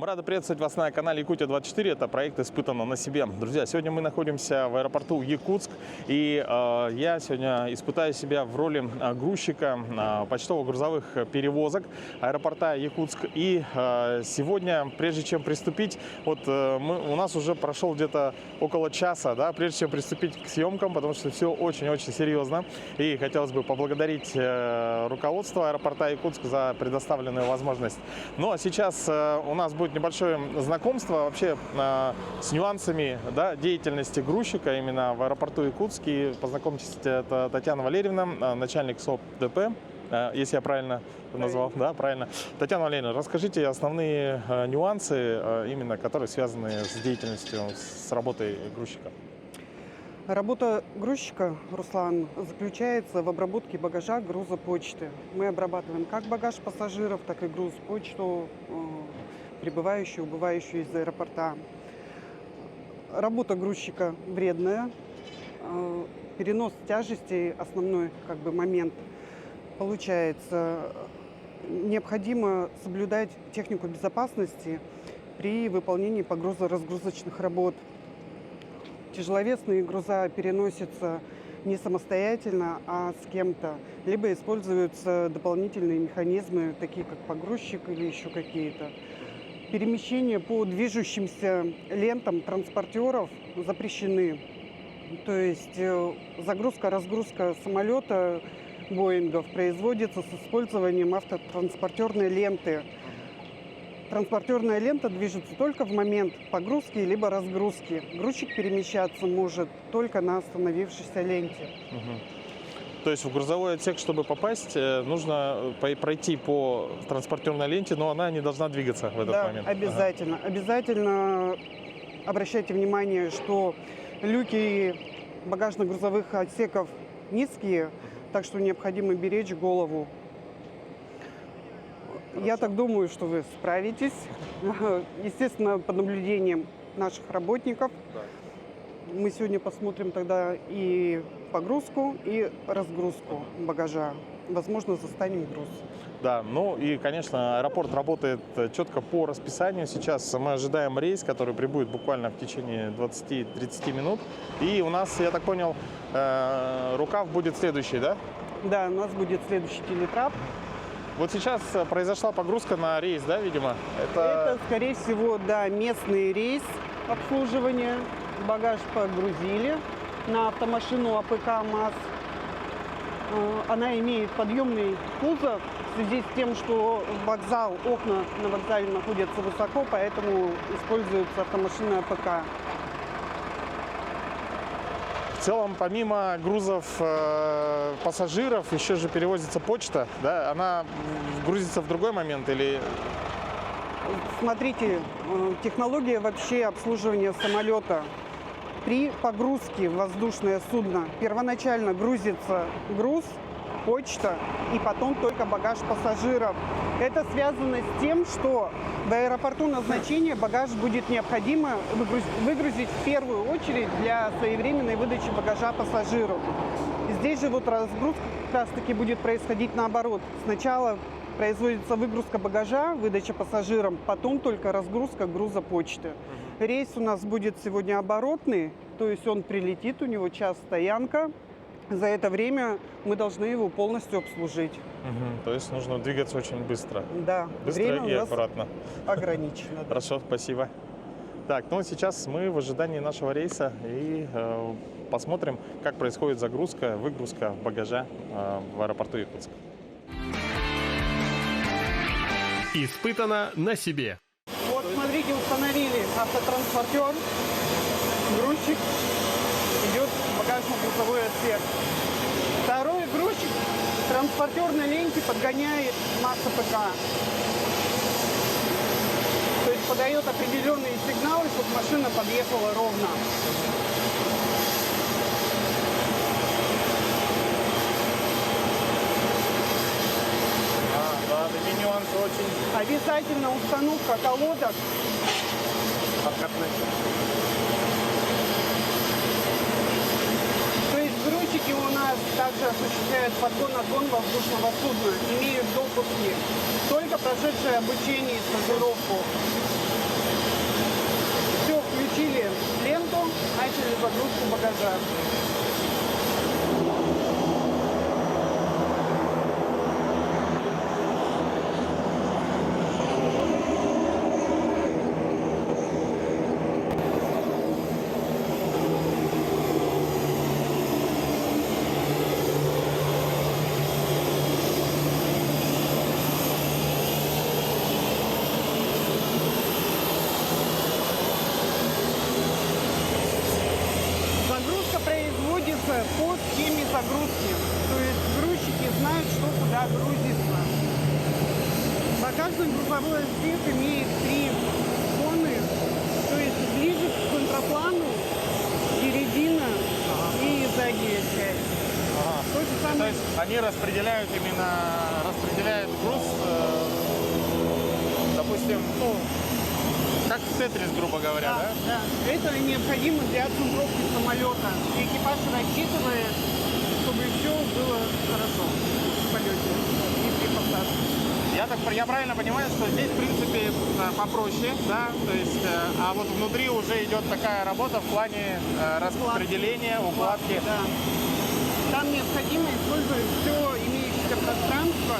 Мы рады приветствовать вас на канале Якутия-24. Это проект «Испытано на себе». Друзья, сегодня мы находимся в аэропорту Якутск. И я сегодня испытаю себя в роли грузчика почтово-грузовых перевозок аэропорта Якутск. И сегодня, прежде чем приступить, у нас уже прошел где-то около часа, да, прежде чем приступить к съемкам, потому что все очень-очень серьезно. И хотелось бы поблагодарить руководство аэропорта Якутск за предоставленную возможность. Ну а сейчас у нас будет небольшое знакомство вообще с нюансами, да, деятельности грузчика именно в аэропорту Якутск. И познакомьтесь, это Татьяна Валерьевна, начальник СОП ДП, если я правильно назвал. Да, правильно. Татьяна Валерьевна, расскажите основные нюансы, именно которые связаны с деятельностью, с работой грузчика. Работа грузчика, Руслан, заключается в обработке багажа, груза, почты. Мы обрабатываем как багаж пассажиров, так и груз, почту, прибывающую, убывающую из аэропорта. Работа грузчика вредная. Перенос тяжестей – основной момент. Получается, необходимо соблюдать технику безопасности при выполнении погрузо-разгрузочных работ. Тяжеловесные груза переносятся не самостоятельно, а с кем-то. Либо используются дополнительные механизмы, такие как погрузчик или еще какие-то. Перемещения по движущимся лентам транспортеров запрещены. То есть загрузка-разгрузка самолета Боингов производится с использованием автотранспортерной ленты. Транспортерная лента движется только в момент погрузки либо разгрузки. Грузчик перемещаться может только на остановившейся ленте. То есть в грузовой отсек, чтобы попасть, нужно пройти по транспортерной ленте, но она не должна двигаться в этот момент. Обязательно. Обязательно обращайте внимание, что люки багажно-грузовых отсеков низкие, так что необходимо беречь голову. Хорошо. Я так думаю, что вы справитесь. Естественно, под наблюдением наших работников. Да. Мы сегодня посмотрим тогда и погрузку, и разгрузку багажа. Возможно, застанем груз. Да, ну и, конечно, аэропорт работает четко по расписанию. Сейчас мы ожидаем рейс, который прибудет буквально в течение 20-30 минут. И у нас, я так понял, рукав будет следующий, да? Да, у нас будет следующий телетрап. Вот сейчас произошла погрузка на рейс, да, видимо? Это скорее всего, да, местный рейс обслуживания. Багаж погрузили на автомашину АПК МАЗ. Она имеет подъемный кузов в связи с тем, что вокзал, окна на вокзале находятся высоко, поэтому используется автомашина АПК. В целом, помимо грузов пассажиров, еще же перевозится почта, да? Она грузится в другой момент или... Смотрите, технология вообще обслуживания самолета. При погрузке в воздушное судно первоначально грузится груз, почта и потом только багаж пассажиров. Это связано с тем, что в аэропорту назначения багаж будет необходимо выгрузить в первую очередь для своевременной выдачи багажа пассажиров. Здесь же разгрузка как раз таки будет происходить наоборот. Сначала производится выгрузка багажа, выдача пассажирам, потом только разгрузка груза почты. Рейс у нас будет сегодня оборотный, то есть он прилетит, у него час стоянка. За это время мы должны его полностью обслужить. То есть нужно двигаться очень быстро. Да, быстро время и у нас аккуратно. Ограничено. Да. Хорошо, спасибо. Так, ну сейчас мы в ожидании нашего рейса и посмотрим, как происходит загрузка, выгрузка багажа в аэропорту Якутск. Испытано на себе. Вот смотрите, установили автотранспортер, грузчик идет в багажно-грузовой отсек. Второй грузчик в транспортерной ленте подгоняет МАЗ АПК. То есть подает определенные сигналы, чтобы машина подъехала ровно. Да, такие нюансы очень. Обязательно установка колодок. То есть грузчики у нас также осуществляют подгон-отгон воздушного судна, имеют допуски, только прошедшие обучение и стажировку. погрузку багажа. Загрузка производится по схеме загрузки. То есть грузчики знают, что куда грузится. Багажный грузовой отсек имеет 3 зоны. То есть ближе к центроплану, середина и задняя часть. То же То самое. есть они распределяют груз, допустим, ну, как в Тетрис, грубо говоря, да? Да. Это необходимо для оцентровки самолета. И экипаж рассчитывает, чтобы все было хорошо в полете и при посадке. Я правильно понимаю, что здесь, в принципе, попроще, да? То есть, а вот внутри уже идет такая работа в плане распределения, укладки. Да. Там необходимо использовать все имеющееся пространство.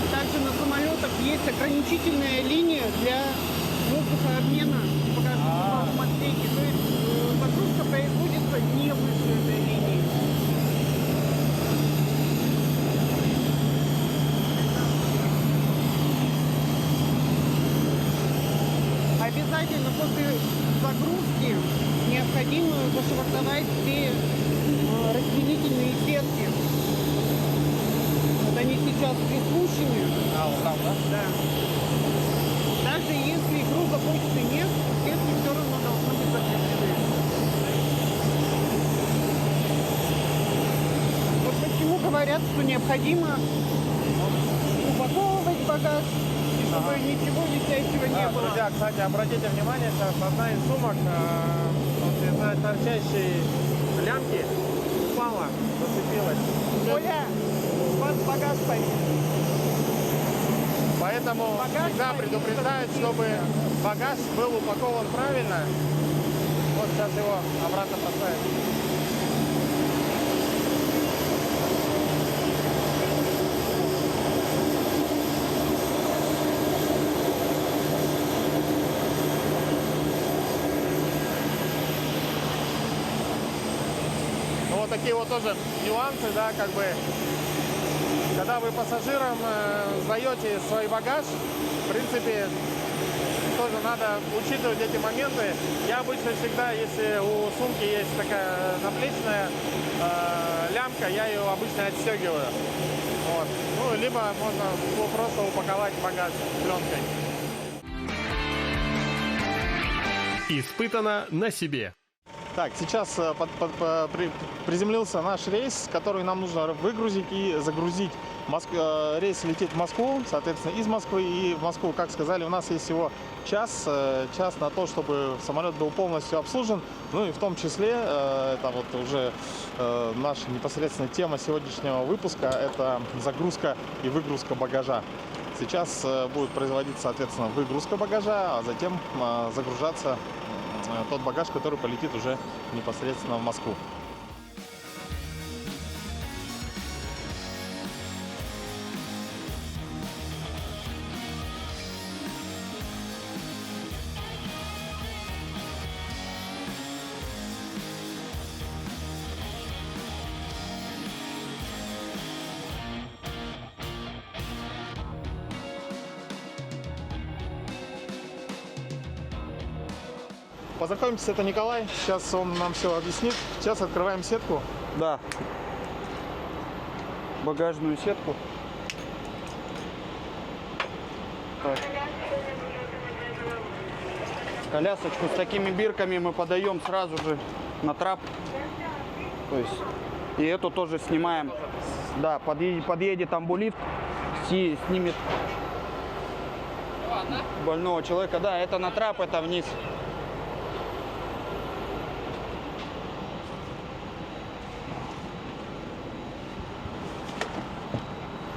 Также на самолетах есть ограничительная линия для воздухообмена в багажном отсеке. То есть загрузка производится не выше этой линии. Обязательно после загрузки необходимо зашвартовать все разделительные сетки. Вот они сейчас приспущены. Вот там, да? Да. Даже если груза почты нет, сетки все равно должны быть закреплены. Вот почему говорят, что необходимо упаковывать багаж, чтобы ничего висящего не было. Друзья, кстати, обратите внимание, сейчас одна из сумок из-за торчащей лямки упала, зацепилась. Оля, у вас багаж стоит. Поэтому Багаж всегда стоит, предупреждают, чтобы багаж был упакован правильно. Вот сейчас его обратно поставим. Ну, вот такие вот тоже нюансы, да, как бы, когда вы пассажирам сдаете свой багаж, в принципе, тоже надо учитывать эти моменты. Я обычно всегда, если у сумки есть такая наплечная лямка, я ее обычно отстегиваю. Вот. Ну, либо можно просто упаковать багаж пленкой. Испытано на себе. Так, сейчас приземлился наш рейс, который нам нужно выгрузить и загрузить. Рейс летит в Москву, соответственно, из Москвы и в Москву. Как сказали, у нас есть всего час на то, чтобы самолет был полностью обслужен. Ну и в том числе, это вот уже наша непосредственно тема сегодняшнего выпуска, это загрузка и выгрузка багажа. Сейчас будет производиться, соответственно, выгрузка багажа, а затем загружаться тот багаж, который полетит уже непосредственно в Москву. Познакомьтесь, это Николай. Сейчас он нам все объяснит. Сейчас открываем сетку. Да. Багажную сетку. Так. Колясочку с такими бирками мы подаем сразу же на трап. То есть и эту тоже снимаем. Да, подъедет амбулифт, снимет больного человека. Да, это на трап, это вниз.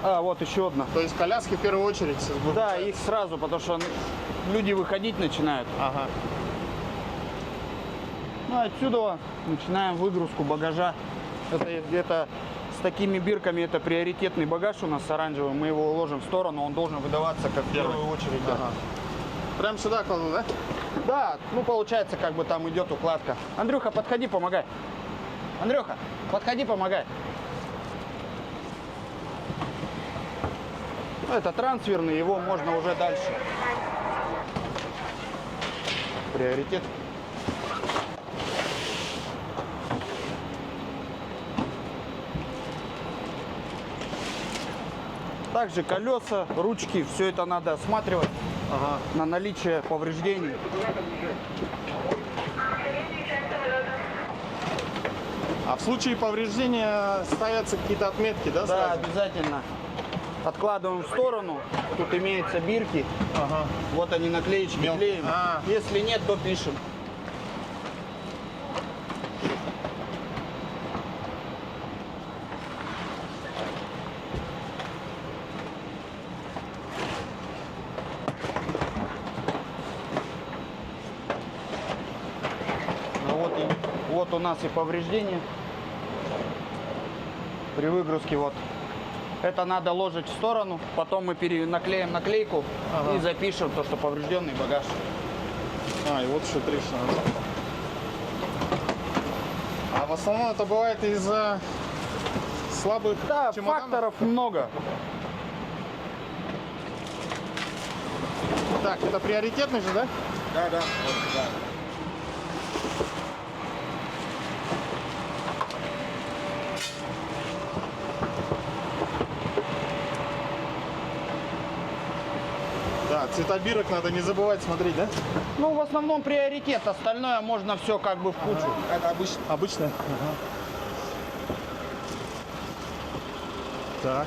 А, вот еще одна. То есть коляски в первую очередь. Да, их сразу, потому что люди выходить начинают. Ага. Ну, отсюда начинаем выгрузку багажа. Это с такими бирками, это приоритетный багаж у нас оранжевый. Мы его уложим в сторону, он должен выдаваться как в первую очередь. Да. Прям сюда кладу, да? Да, ну получается, как бы там идет укладка. Андрюха, подходи, помогай. Андрюха, подходи, помогай. Ну, это трансферный, его можно уже дальше. Приоритет. Также колеса, ручки, все это надо осматривать на наличие повреждений. А в случае повреждения ставятся какие-то отметки, да? Да, сразу? обязательно. Откладываем в сторону. Тут имеются бирки. Ага. Вот они, наклеечки клеим. А. Если нет, то пишем. Ну вот у нас и повреждения при выгрузке. Вот это надо ложить в сторону, потом мы наклеим наклейку и запишем то, что поврежденный багаж. А, и вот еще трещина. А в основном это бывает из-за слабых Да, чемоданов? факторов много. Так, это приоритетный же, да? Да, да. Да, цвета бирок надо не забывать смотреть, да? Ну, в основном приоритет, остальное можно все как бы в кучу. Это обычно. Так.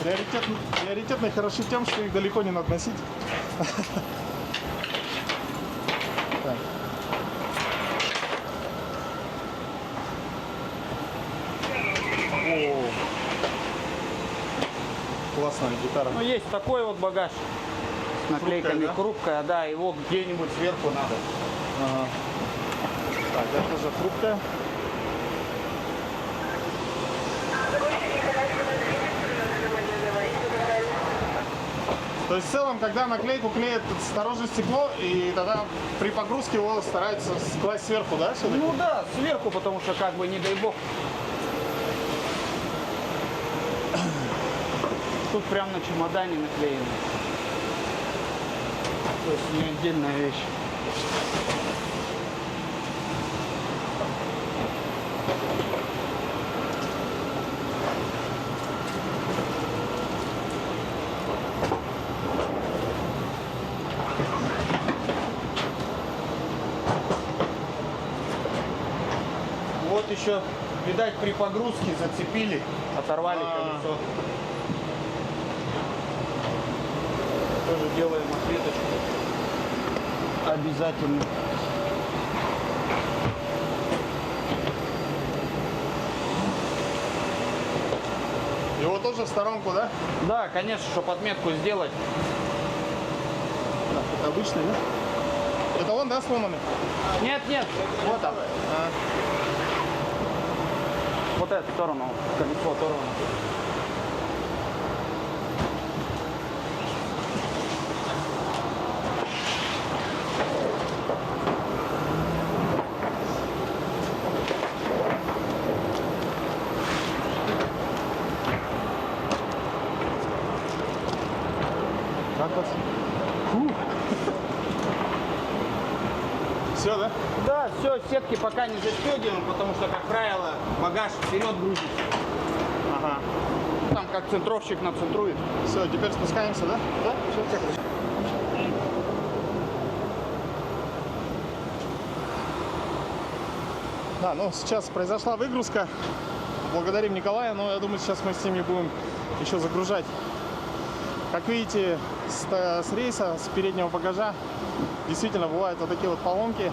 Приоритет. Приоритетные хороши тем, что их далеко не надо носить. Так. О, классная гитара. Ну, есть такой вот багаж с наклейками. да? Хрупкая, да, его где-нибудь сверху надо. Ага. Так, это тоже хрупкая. То есть в целом, когда наклейку клеят осторожно стекло, и тогда при погрузке его стараются класть сверху, да, все-таки? Ну да, сверху, потому что как бы не дай бог. Тут прям на чемодане наклеено. То есть не отдельная вещь. Вот еще, видать, при погрузке зацепили, оторвали колесо. Тоже делаем ответочку. Обязательно. Его тоже в сторонку, да? Да, конечно, чтобы отметку сделать. Так, это обычный, да? Это он, да, сломанный? Нет, нет, вот там. Вот эту сторону, колесо оторвано. Как вас? Фу. Все, да? Да, все, сетки пока не застегиваем, потому что, как правило, багаж вперед грузится. Ага. Там как центровщик нацентрует. Все, теперь спускаемся, да? Да, все, Да, ну сейчас произошла выгрузка. Благодарим Николая, но я думаю, сейчас мы с ними будем еще загружать. Как видите, с рейса, с переднего багажа действительно бывают вот такие вот поломки.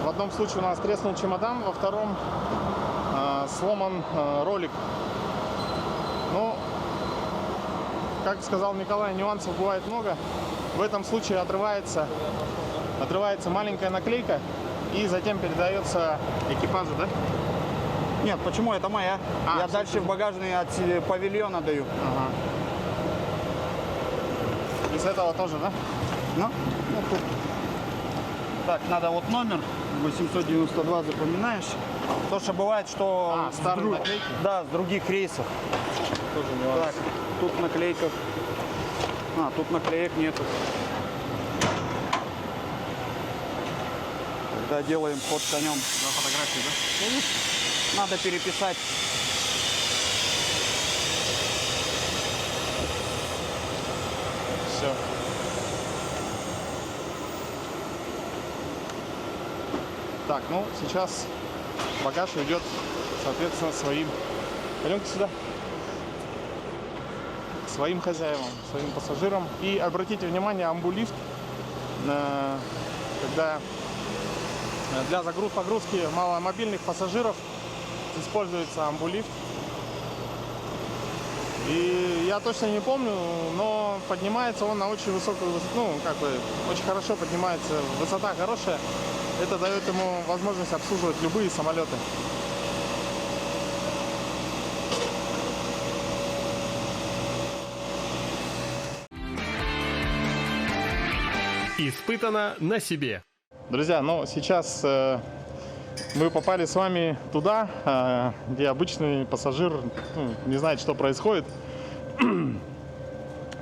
В одном случае у нас треснул чемодан, во втором сломан ролик. Ну, как сказал Николай, нюансов бывает много. В этом случае отрывается маленькая наклейка и затем передается экипажу, да? Нет, почему? Это моя. Я всё, дальше в багажный от павильона даю. Ага. И с этого тоже, да? Ну, тут. Так, надо вот номер 892 запоминаешь. То, что бывает, что старые наклейки? Да, с других рейсов. Тоже нюанс. Так, тут наклейка. Тут наклеек нету. Когда делаем ход конем. За фотографии, да? Надо переписать. Все. Так, ну сейчас багаж идет, соответственно, своим. Пойдемте сюда. Своим хозяевам, своим пассажирам. И обратите внимание, амбулифт, когда для погрузки маломобильных пассажиров используется амбулифт. И я точно не помню, но поднимается он на очень высокую высоту, ну, как бы, очень хорошо поднимается, высота хорошая. Это дает ему возможность обслуживать любые самолеты. Испытано на себе. Друзья, ну сейчас мы попали с вами туда, где обычный пассажир не знает, что происходит.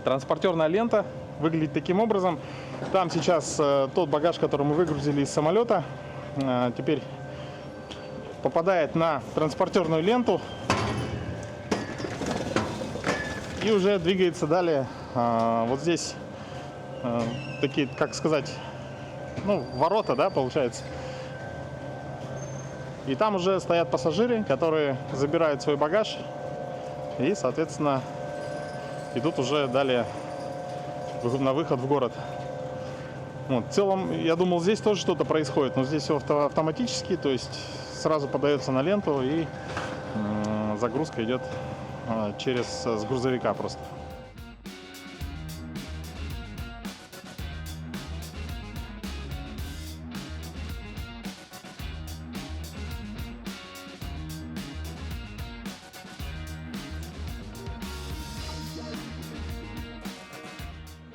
Транспортерная лента выглядит таким образом. Там сейчас тот багаж, который мы выгрузили из самолета, теперь попадает на транспортерную ленту и уже двигается далее. Вот здесь такие, как сказать, ну, ворота, да, получается. И там уже стоят пассажиры, которые забирают свой багаж и, соответственно, идут уже далее на выход в город. Вот. В целом, я думал, здесь тоже что-то происходит, но здесь все автоматически, то есть сразу подается на ленту и загрузка идет с грузовика просто.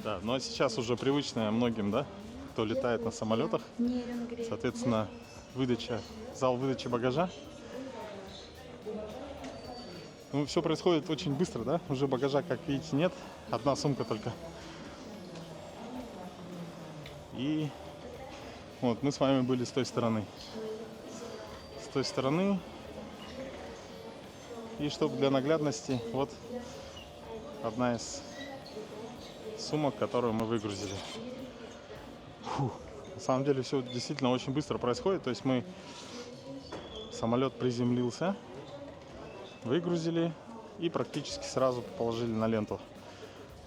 Да, ну а сейчас уже привычная многим, да, кто летает на самолетах, соответственно, зал выдачи багажа. Ну, все происходит очень быстро, да, уже багажа, как видите, нет, одна сумка только. И вот мы с вами были с той стороны. С той стороны. И чтобы для наглядности, вот одна из сумок, которую мы выгрузили. На самом деле все действительно очень быстро происходит. То есть самолет приземлился, выгрузили и практически сразу положили на ленту.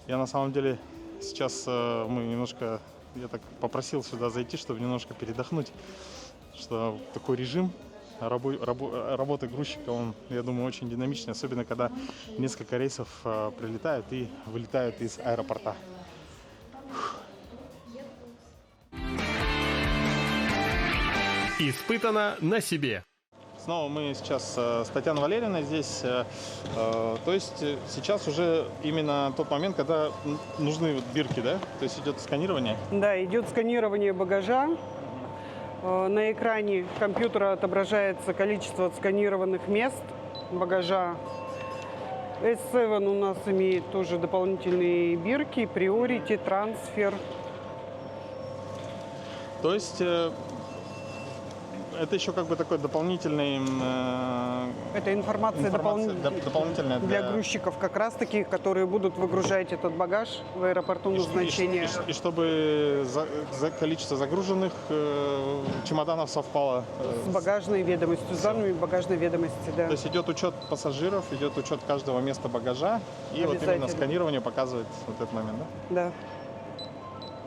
Я на самом деле сейчас я так попросил сюда зайти, чтобы немножко передохнуть, что такой режим работы грузчика, он, я думаю, очень динамичный, особенно когда несколько рейсов прилетают и вылетают из аэропорта. Испытано на себе. Снова мы сейчас с Татьяной Валерьевной здесь. То есть сейчас уже именно тот момент, когда нужны вот бирки, да? То есть идет сканирование? Да, идет сканирование багажа. На экране компьютера отображается количество отсканированных мест багажа. S7 у нас имеет тоже дополнительные бирки, Priority, трансфер. То есть это еще как бы такой дополнительный... Это информация дополнительная для грузчиков, как раз таки, которые будут выгружать этот багаж в аэропорту назначения. И чтобы количество загруженных чемоданов совпало С багажной ведомостью, с данными багажной ведомости, да. То есть идет учет пассажиров, идет учет каждого места багажа, и вот именно сканирование показывает вот этот момент, да? Да.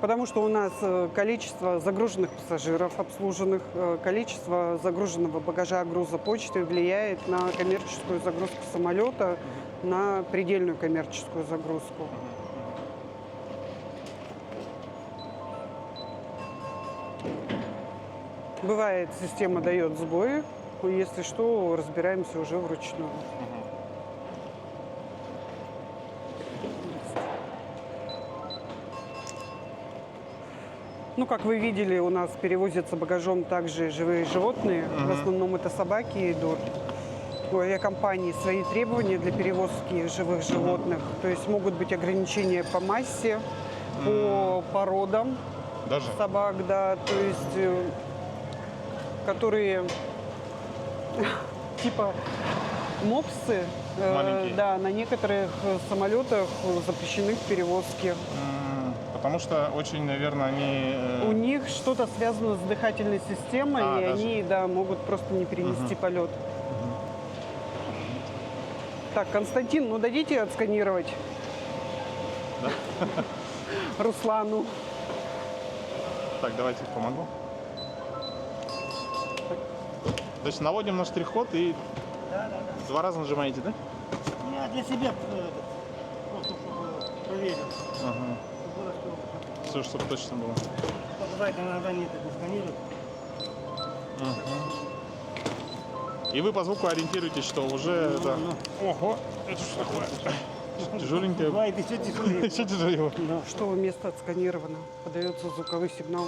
Потому что у нас количество загруженных пассажиров, обслуженных, количество загруженного багажа, груза почты влияет на коммерческую загрузку самолета, на предельную коммерческую загрузку. Бывает, система дает сбои, если что, разбираемся уже вручную. Ну, как вы видели, у нас перевозятся багажом также живые животные. В основном это собаки идут. У авиакомпании свои требования для перевозки живых животных. То есть могут быть ограничения по массе, по породам Даже? собак, да. То есть, которые типа мопсы, Маленькие. да, на некоторых самолетах запрещены к перевозке. Потому что очень, наверное, они... У них что-то связано с дыхательной системой, и даже. они, да, могут просто не перенести полет. Так, Константин, ну дадите отсканировать? Да? Руслану. Так, давайте помогу. То есть наводим на штрих-код и 2 раза нажимаете, да? Я для себя просто чтобы проверил. Ага. Было, что Все, чтобы точно было. бывает иногда нет, это сканируют. И вы по звуку ориентируетесь, что уже это... Ого, это что такое? Тяжеленькое. Бывает еще тяжелее. Еще тяжелее. Что место отсканировано? Подается звуковой сигнал.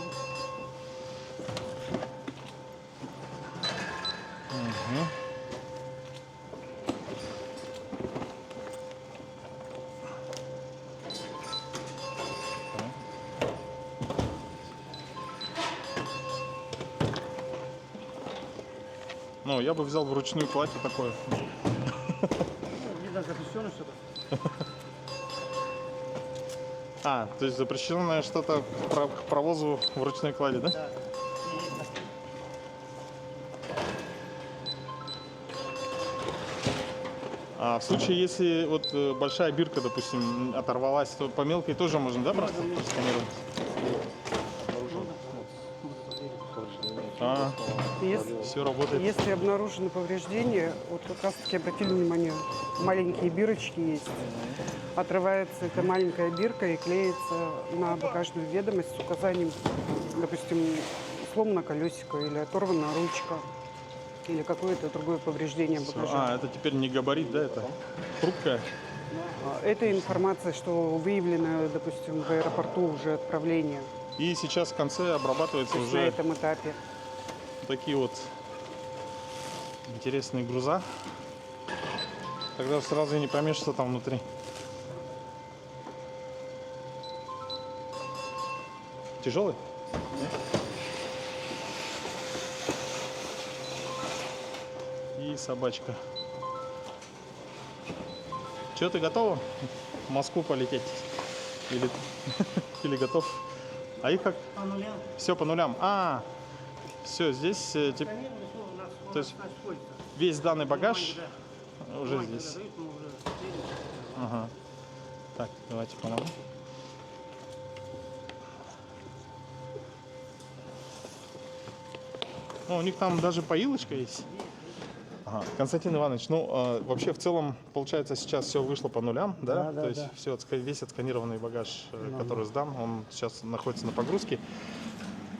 Ну, я бы взял вручную платье такое. Видно, запрещено что-то. А, то есть запрещенное что-то к провозу в ручной клади, да? Да. А в случае, если вот большая бирка, допустим, оторвалась, то по мелкой тоже можно, да, просто сканировать? А, все работает. Если обнаружены повреждения, вот как раз таки обратили внимание, маленькие бирочки есть. Отрывается эта маленькая бирка и клеится на багажную ведомость с указанием, допустим, сломано колесико или оторвана ручка, или какое-то другое повреждение багажа. А, это теперь не габарит, да, это хрупкая? Это информация, что выявлено, допустим, в аэропорту уже отправление. И сейчас в конце обрабатывается То есть на уже этом этапе. такие вот интересные груза. Тогда сразу и не поймешь, что там внутри. Тяжелый? И собачка. Че, ты готова в Москву полететь? Или, или готов? А их как? По нулям. Все по нулям. А, все, здесь Сканировали, все, у нас то есть сходится. весь данный багаж Да. уже Бумаги здесь. дают, мы уже сидим. Ага. Так, давайте помогу. Ну, у них там даже поилочка есть. Ага. Константин Иванович, ну вообще в целом получается сейчас все вышло по нулям, да? Да, То есть да. все, весь отсканированный багаж, который сдан, он сейчас находится на погрузке.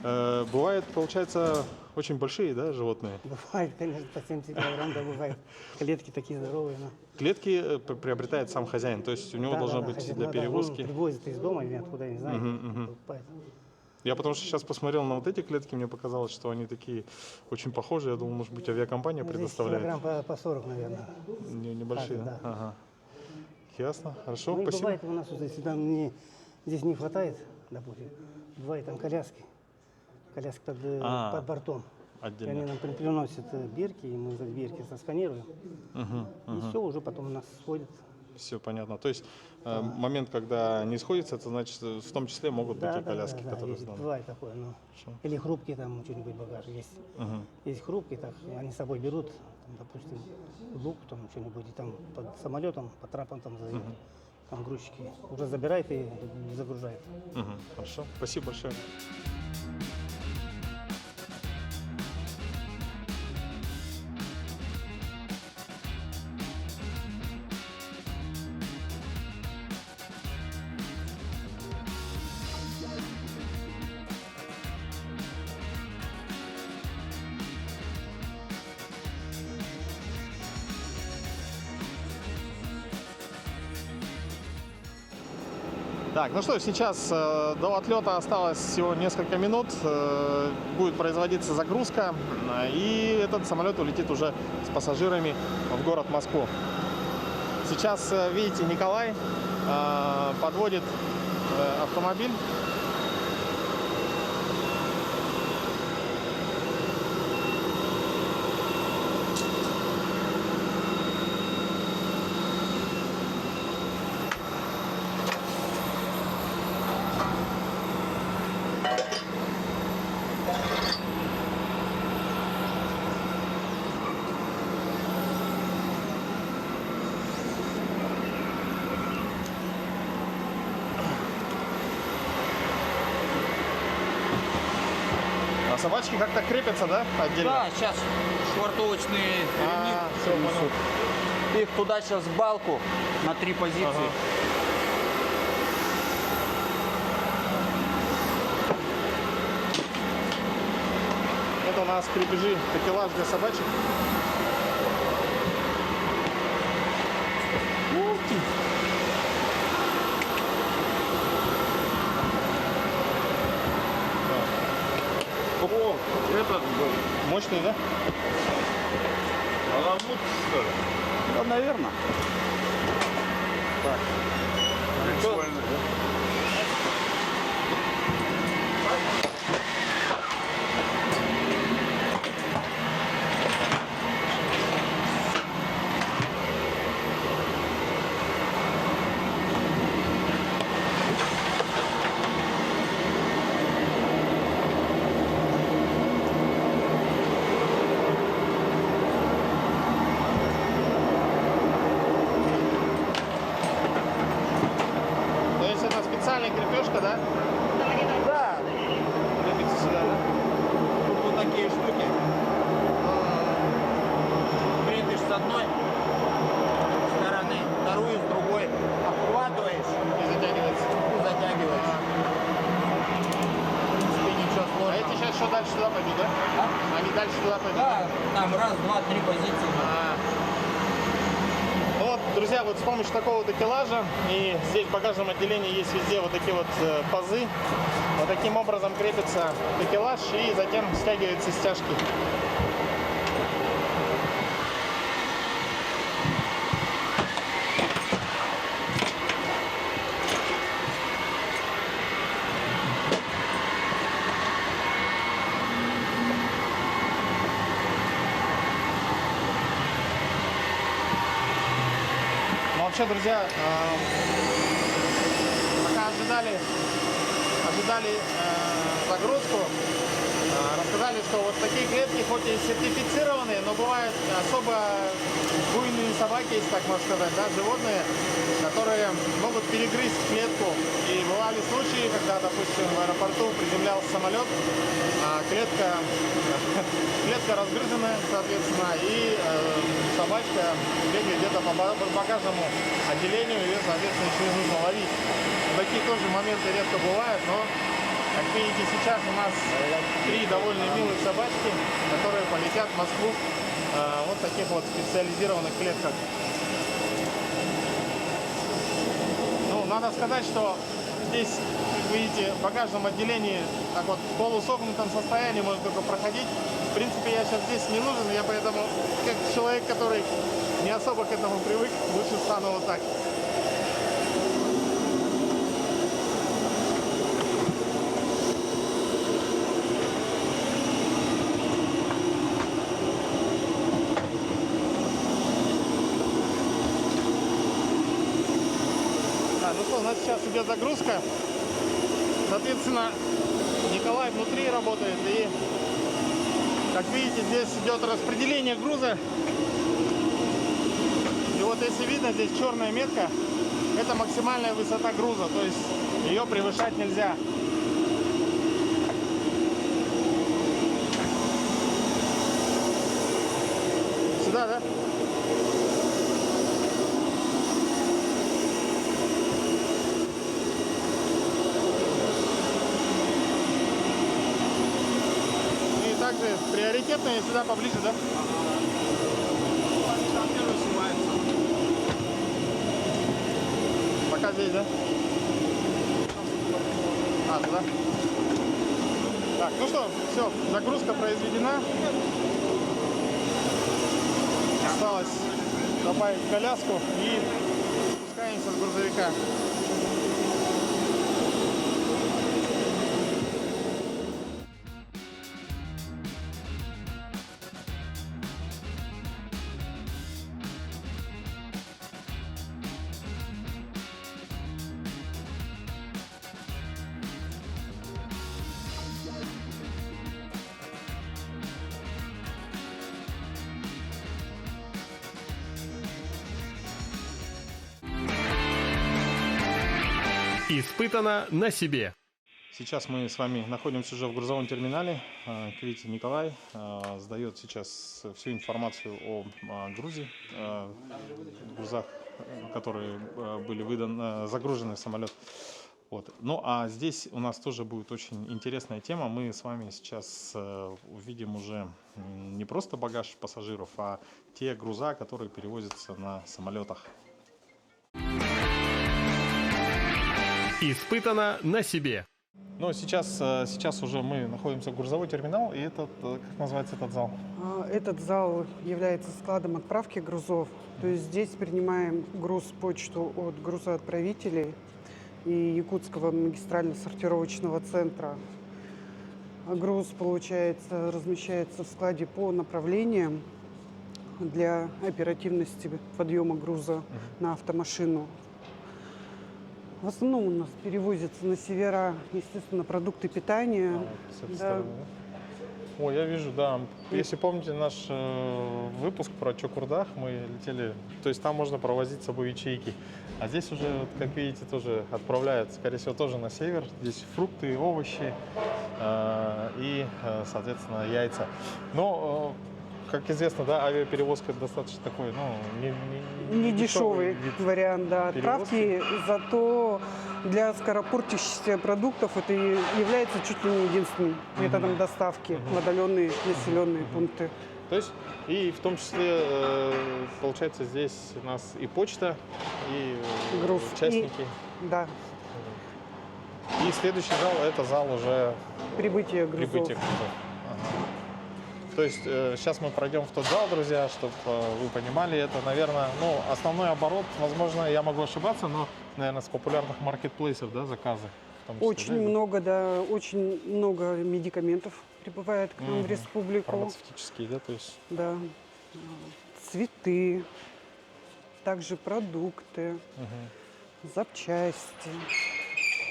Бывает, получается, очень большие, да, животные. Бывает, конечно, по 70 килограмм, да, бывает. Клетки такие здоровые. Но... Клетки приобретает сам хозяин, то есть у него должна быть хозяин, для да, перевозки. он привозит из дома или откуда, я не знаю. Покупает. Я потому что сейчас посмотрел на вот эти клетки, мне показалось, что они такие очень похожие. Я думал, может быть, авиакомпания Ну, здесь предоставляет. килограмм по 40, наверное. Небольшие, да? Да. Ага. Ясно, хорошо, Ну, и спасибо. бывает у нас, вот, если там здесь не хватает, допустим, бывает там коляски. коляски А, под бортом. И отдельно. они нам приносят бирки, и мы за бирки засканируем. И все, уже потом у нас сводит. Все понятно. То есть момент, когда не сходится, это значит, в том числе могут быть и коляски, которые есть, сданы. бывает такое. Ну. Хорошо. Или хрупкие там что-нибудь багаж есть. Есть хрупкие, так они с собой берут, там, допустим, лук, там что-нибудь, и там под самолетом, под трапом там задают. Там грузчики уже забирает и загружает. Хорошо. Спасибо большое. Так, ну что, сейчас до отлета осталось всего несколько минут. Будет производиться загрузка, и этот самолет улетит уже с пассажирами в город Москву. Сейчас, видите, Николай подводит автомобиль. А собачки как-то крепятся, да, отдельно? Да, сейчас швартовочные ремни всё, понял. несут. Их туда сейчас в балку на 3 позиции. Ага. Это у нас крепежи, такелаж для собачек. Ух ты. О, этот был мощный, да? Аламут, что ли? Да, наверное. Так. Прикольно. То есть это специальная крепежка, да? Да, Крепится сюда, да? тут вот такие штуки. Крепишь с одной стороны, вторую с другой. Обхватываешь И затягивается. и затягиваешь. В принципе, ничего А сложного. эти сейчас что дальше туда пойдут, да? Они дальше туда пойдут? Да, там раз, два, три позиции. Ну вот, друзья, вот с помощью такого такелажа, и здесь в багажном отделении есть везде вот такие вот пазы, вот таким образом крепится такелаж и затем стягиваются стяжки. Ну, вообще, друзья, пока ожидали загрузку, рассказали, что вот такие клетки хоть и сертифицированные, но бывают особо буйные собаки, если так можно сказать, да, животные, которые могут перегрызть клетку. И бывали случаи, когда, допустим, в аэропорту приземлялся самолет, а клетка разгрызенная, соответственно, и собачка бегает где-то по багажному отделению, ее, соответственно, еще и нужно ловить. Такие тоже моменты редко бывают, но, как видите, сейчас у нас 3 довольно милых собачки, которые полетят в Москву вот в таких вот специализированных клетках. Ну, надо сказать, что здесь, как видите, в багажном отделении так вот в полусогнутом состоянии можно только проходить. В принципе, я сейчас здесь не нужен, я поэтому, как человек, который не особо к этому привык, лучше встану вот так. нас сейчас идет загрузка. Соответственно, Николай внутри работает. И, как видите, здесь идет распределение груза. И вот если видно, здесь черная метка. Это максимальная высота груза. То есть ее превышать нельзя. Сюда, да? И также приоритетные сюда поближе, да? Пока здесь, да? А, туда? Так, ну что, все, загрузка произведена. Осталось добавить коляску и спускаемся с грузовика. Испытано на себе. Сейчас мы с вами находимся уже в грузовом терминале. Как видите, Николай сдает сейчас всю информацию о грузе, грузах, которые были загружены в самолет. Вот. Ну а здесь у нас тоже будет очень интересная тема. Мы с вами сейчас увидим уже не просто багаж пассажиров, а те груза, которые перевозятся на самолетах. Испытано на себе. Ну, сейчас уже мы находимся в грузовой терминал, и этот, как называется этот зал? Этот зал является складом отправки грузов. То есть здесь принимаем груз-почту от грузоотправителей и Якутского магистрально-сортировочного центра. Груз, получается, размещается в складе по направлениям для оперативности подъема груза на автомашину. В основном у нас перевозятся на севера, естественно, продукты питания. С этой Да. стороны, да? О, я вижу, да. Если помните наш выпуск про Чукурдах, мы летели, то есть там можно провозить с собой ячейки. А здесь уже, вот, как видите, тоже отправляют, скорее всего, тоже на север. Здесь фрукты, овощи и, соответственно, яйца. Но, как известно, да, авиаперевозка достаточно такой, ну, Не дешевый вид вариант, да, отправки, зато для скоропортящихся продуктов это и является чуть ли не единственным методом доставки в отдаленные населенные пункты. То есть, и в том числе, получается, здесь у нас и почта, и Груз. участники. Да, И следующий зал – это зал уже прибытие грузов. прибытия грузов. Ага. То есть сейчас мы пройдем в тот зал, друзья, чтобы вы понимали, это, наверное, ну, основной оборот, возможно, я могу ошибаться, но, наверное, с популярных маркетплейсов, да, заказы. В том числе, Очень да, много, да, очень много медикаментов прибывает к нам в республику. фармацевтические, да, то есть. Да. Цветы, также продукты, запчасти.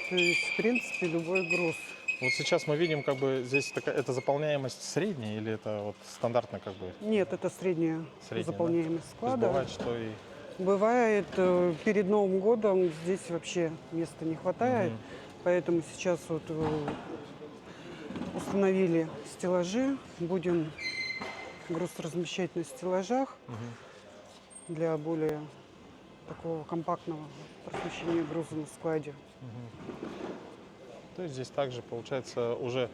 То есть, в принципе, любой груз. Вот сейчас мы видим, как бы здесь такая, это заполняемость средняя или это вот стандартно как бы? Нет, это средняя Средняя, заполняемость То есть склада. бывает, что и Бывает, перед Новым годом здесь вообще места не хватает, поэтому сейчас вот установили стеллажи, будем груз размещать на стеллажах для более такого компактного размещения груза на складе. То есть здесь также получается уже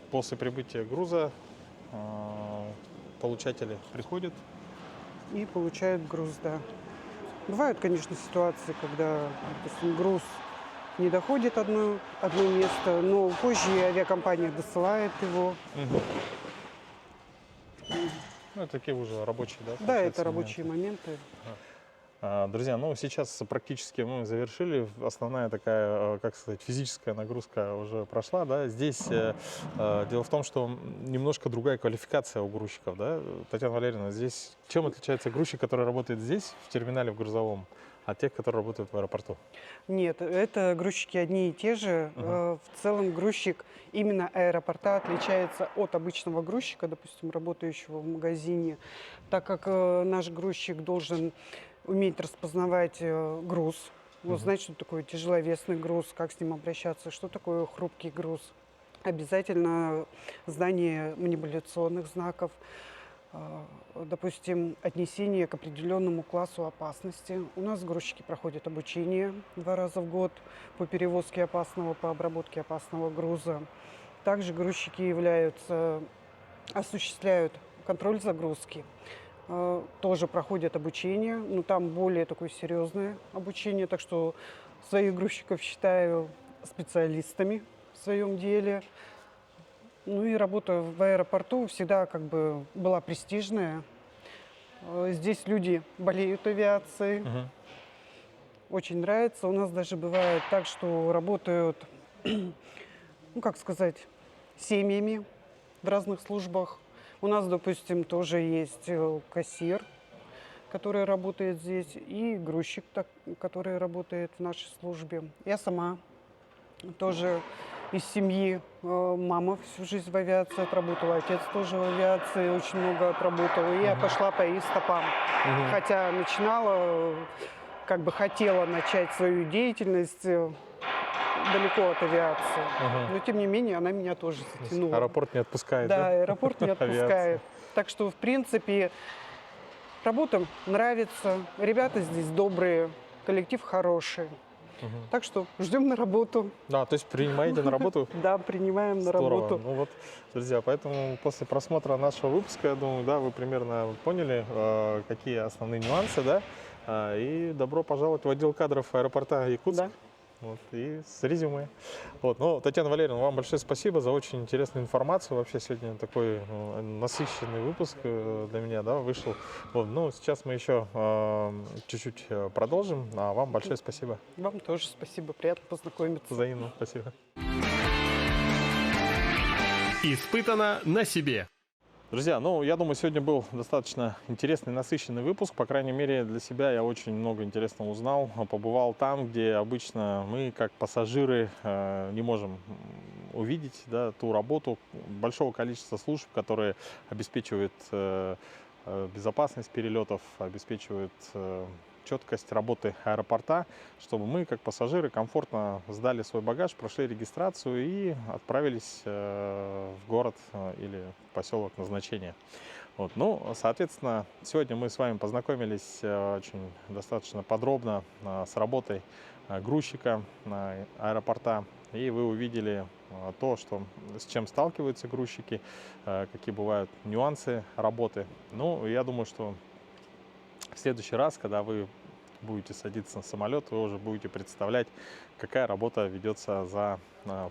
после прибытия груза получатели приходят. И получают груз, да. Бывают, конечно, ситуации, когда, допустим, груз не доходит одно место, но позже авиакомпания досылает его. Ну, это такие уже рабочие, да? Да, получается, это рабочие моменты. Друзья, ну сейчас практически мы завершили. Основная такая, как сказать, физическая нагрузка уже прошла, да. Здесь дело в том, что немножко другая квалификация у грузчиков, да. Татьяна Валерьевна, здесь чем отличается грузчик, который работает здесь, в терминале в грузовом, от тех, которые работают в аэропорту? Нет, это грузчики одни и те же. В целом грузчик именно аэропорта отличается от обычного грузчика, допустим, работающего в магазине, так как наш грузчик должен уметь распознавать груз, знать, что такое тяжеловесный груз, как с ним обращаться, что такое хрупкий груз. Обязательно знание манипуляционных знаков, допустим, отнесение к определенному классу опасности. У нас грузчики проходят обучение 2 раза в год по перевозке опасного, по обработке опасного груза. Также грузчики осуществляют контроль загрузки. Тоже проходят обучение, но там более такое серьезное обучение, так что своих грузчиков считаю специалистами в своем деле. Ну и работа в аэропорту всегда как бы была престижная. Здесь люди болеют авиацией, очень нравится. У нас даже бывает так, что работают, ну как сказать, семьями в разных службах. У нас, допустим, тоже есть кассир, который работает здесь, и грузчик, который работает в нашей службе. Я сама тоже из семьи. Мама всю жизнь в авиации отработала, отец тоже в авиации очень много отработал. И я пошла по их стопам. Хотя начинала, как бы хотела начать свою деятельность далеко от авиации. Но тем не менее она меня тоже затянула. Аэропорт не отпускает, Да, да? аэропорт не Авиация. отпускает. Так что, в принципе, работа нравится, ребята здесь добрые, коллектив хороший. Так что ждем на работу. Да, то есть принимаете на работу? Да, принимаем на Здорово. работу. Ну вот, друзья, поэтому после просмотра нашего выпуска, я думаю, да, вы примерно поняли, какие основные нюансы, да, и добро пожаловать в отдел кадров аэропорта Якутск. Да. Вот, и с резюме. Вот, ну, Татьяна Валерьевна, вам большое спасибо за очень интересную информацию. Вообще сегодня такой насыщенный выпуск для меня, да, вышел. Вот, ну, сейчас мы еще чуть-чуть продолжим, а вам большое спасибо. Вам тоже спасибо, приятно познакомиться. Взаимно, спасибо. Испытано на себе. Друзья, ну, я думаю, сегодня был достаточно интересный, насыщенный выпуск. По крайней мере, для себя я очень много интересного узнал. Побывал там, где обычно мы, как пассажиры, не можем увидеть, да, ту работу большого количества служб, которые обеспечивают безопасность перелетов, обеспечивают четкость работы аэропорта, чтобы мы, как пассажиры, комфортно сдали свой багаж, прошли регистрацию и отправились в город или в поселок назначения. Вот. Ну, соответственно, сегодня мы с вами познакомились очень достаточно подробно с работой грузчика аэропорта, и вы увидели то, с чем сталкиваются грузчики, какие бывают нюансы работы. Ну, я думаю, что в следующий раз, когда вы будете садиться на самолет, вы уже будете представлять, какая работа ведется за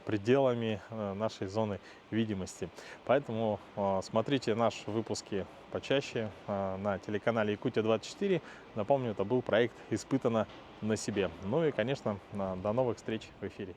пределами нашей зоны видимости. Поэтому смотрите наши выпуски почаще на телеканале Якутия-24. Напомню, это был проект «Испытано на себе». Ну и, конечно, до новых встреч в эфире.